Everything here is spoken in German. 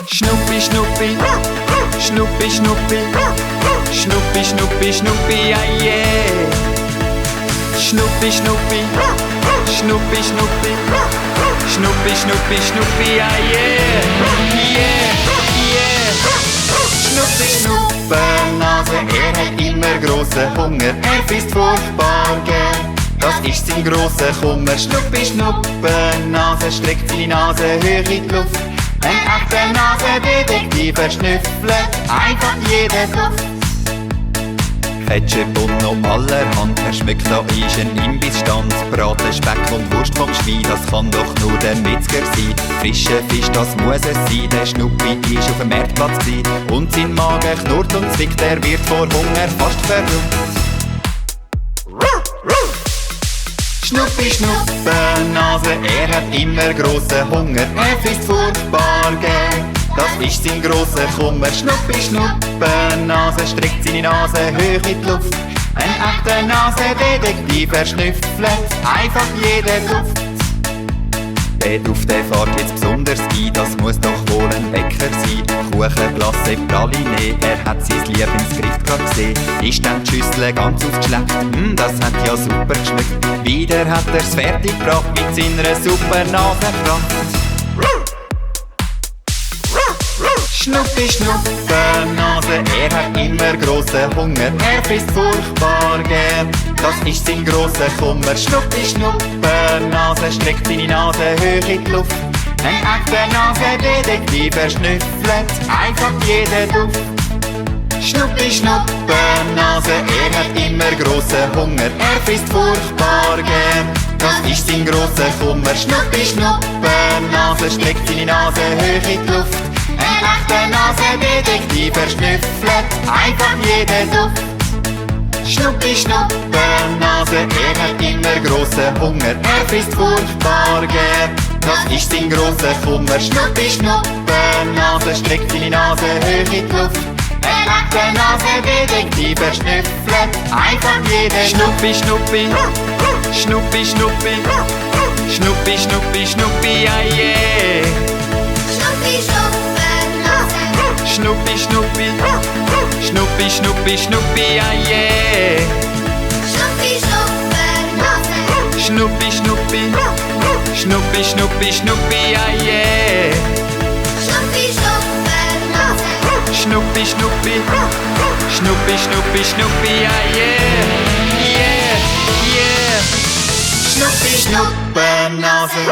Schnuppi, Schnuppi, Schnuppi, Schnuppi, Schnuppi, Schnuppi, Schnuppi, ah yeah. Schnuppi, Schnuppi, Schnuppi, Schnuppi, Schnuppi, Schnuppi, Schnuppi, ah yeah. Yeah, yeah. Schnuppi, Schnuppernase, hat immer grossen Hunger. Frisst furchtbar gern, das ist sein grosser Kummer. Schnuppi, Schnuppernase, streckt seine Nase hoch in die Luft. Ein echter Nasendetektiv schnüffelt einfach jeden Duft. Ketchup und noch allerhand, schmeckt da ist ein Imbissstand. Braten, Speck und Wurst vom Schwein, das kann doch nur der Metzger sein. Frischer Fisch, das muss es sein, der Schnuppi ist auf dem Marktplatz gsi. Und sein Magen knurrt und zwickt, er wird vor Hunger fast verrückt. Schnuppi, Schnuppernase, hat immer grossen Hunger. Frisst furchtbar gern, das ist sein grosser Kummer. Schnuppi, Schnuppernase, streckt seine Nase hoch in die Luft. Ein echter Nasendetektiv schnüffelt einfach jeden Duft. Der Duft, der fährt jetzt besonders ein, das muss doch wohl ein Bäcker sein. Kuchen, Glasse, Praline, er hat sein Lieblingsgericht grad gesehen. Ist dann die Schüssel ganz aufgeschleckt, das hat ja super geschmeckt. Wieder hat er's fertig gebracht mit seiner super Nasenkraft. Schnuppi, Schnuppernase, hat immer grossen Hunger. Frisst furchtbar gern, das ist sein grosser Kummer. Schnuppi, Schnuppernase, streckt seine Nase hoch in die Luft. Ein echter Nasendetektiv schnüffelt einfach jeden Duft. Schnuppi, Schnuppernase, hat immer grossen Hunger. Frisst furchtbar gern, das ist sein grosser Kummer. Schnuppi, Schnuppernase, streckt seine Nase hoch in die Luft. Ein echter Nasendetektiv schnüffelt einfach jeden Duft. Schnuppi, Schnuppernase, hat immer grossen Hunger. Frisst furchtbar gern, das ist sein grosser Kummer. Schnuppi, Schnuppernase, streckt seine Nase hoch in die Luft. Ein echter Nasendetektiv schnüffelt einfach jeden. Schnuppi, Schnuppi, Schnuppi, Schnuppi, Schnuppi, Schnuppi, Schnuppi, ah yeah. Schnuppi, Schnuppernase, Schnuppi, Schnuppi, Schnuppi, Schnuppi, Schnuppi, ah yeah. Schnuppi, Schnuppernase, Schnuppi, Schnuppi, Schnuppi, Schnuppi, Schnuppi, ah yeah. Schnuppi, Schnuppernase, Schnuppi, Schnuppi, Schnuppi, Schnuppi, Schnuppi, ah yeah. Yeah, yeah. Schnuppi, Schnuppernase.